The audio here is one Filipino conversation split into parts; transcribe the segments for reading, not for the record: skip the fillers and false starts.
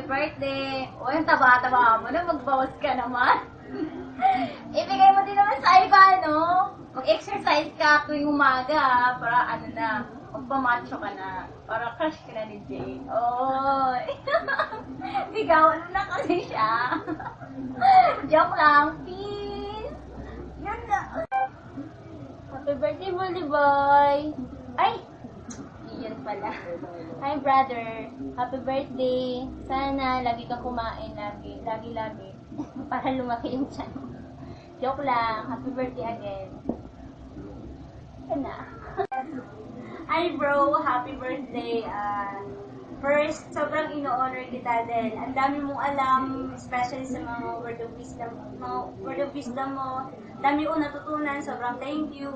birthday. O, yung taba-taba mo na, magbawas ka naman. Ibigay mo din naman sa iba, no? Mag-exercise ka tuwing umaga, para ano na, magpamacho ka na. Para crush ka na ni Jane. Oy! Sigawan mo na kasi siya. Joke lang, peace! Yun na. Happy birthday, Bully Boy! Ay! Yun pala. Hi, brother. Happy birthday. Sana lagi kang kumain. Lagi. Para lumaki yung tiyan mo. Joke lang. Happy birthday again. Yan na. Hi, bro. Happy birthday. First, sobrang ino-honor kita din. Ang dami mong alam, especially sa mga word of wisdom mo. Dami ko natutunan. Sobrang thank you.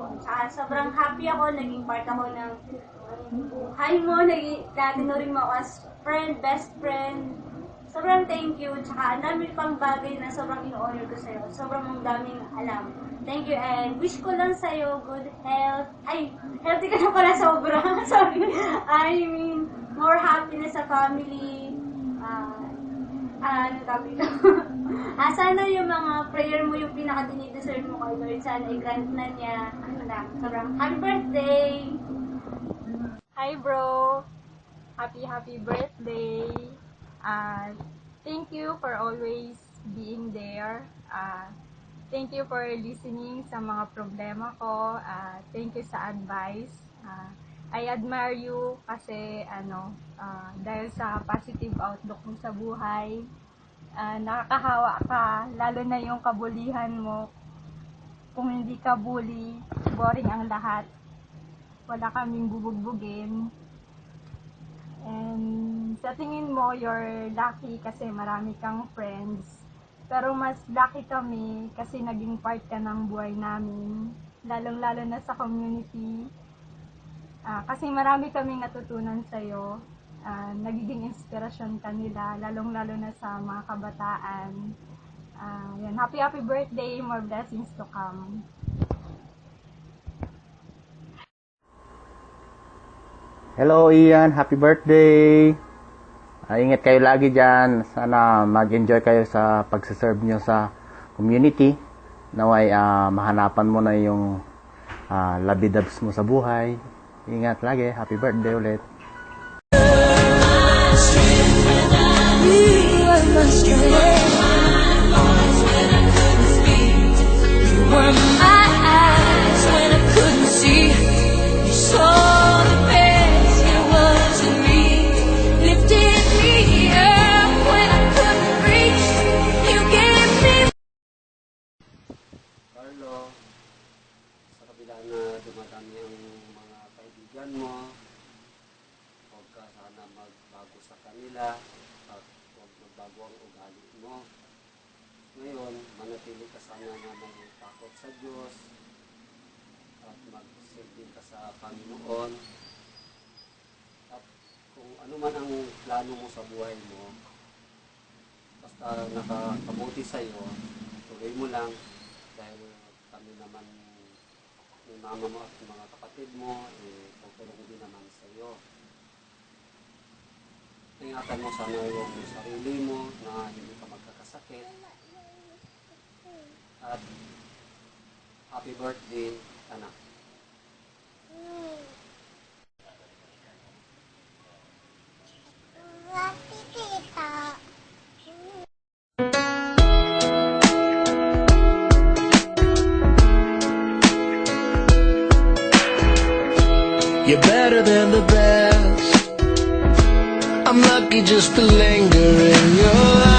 Sobrang happy ako. Naging part ako ng buhay mo. Tinuring mo ako as friend, best friend. Sobrang thank you. Tsaka ang dami pang bagay na sobrang ino-honor ko sa'yo. Sobrang daming alam. Thank you and wish ko lang sa'yo good health. Ay, healthy ka na pala sobra. Sorry. I mean, more happiness sa family. Ano topic ito? Sana yung mga prayer mo, yung pinaka-dinideserve mo kay Lord, sana i-grant na niya. Ano lang, sobrang happy birthday! Hi bro! Happy birthday! Thank you for always being there. Thank you for listening sa mga problema ko. Thank you sa advice. I admire you kasi dahil sa positive outlook mo sa buhay, nakakahawa ka, lalo na yung kabulihan mo. Kung hindi ka bully, boring ang lahat. Wala kaming bubugbugin. And sa tingin mo, you're lucky kasi marami kang friends. Pero mas lucky kami kasi naging part ka ng buhay namin. Lalong-lalo na sa community. Kasi marami kaming natutunan sa'yo. Nagiging inspirasyon ka nila, lalong-lalo na sa mga kabataan. Yan. Happy birthday, more blessings to come. Hello Ian, happy birthday! Ingat kayo lagi dyan. Sana mag-enjoy kayo sa pagsaserve nyo sa community. Naway mahanapan mo na yung labidabs mo sa buhay. Ingat lagi. Happy birthday ulit. Carlo, sa kabila na dumadami ang mga kaibigan mo, huwag ka sana magbago sa kanila at huwag magbago ang ugali mo. Ngayon, manatili ka sana na may takot sa Diyos at magsilbi ka sa Panginoon. At kung ano man ang plano mo sa buhay mo, basta nakakabuti sa'yo, tuloy mo lang. Dahil kami naman, yung mama mo at mga kapatid mo, tutulong din naman sa iyo. Ingatan mo sana yung sarili mo na hindi ka magkakasakit. At happy birthday, anak. You're better than the best. I'm lucky just to linger in your life.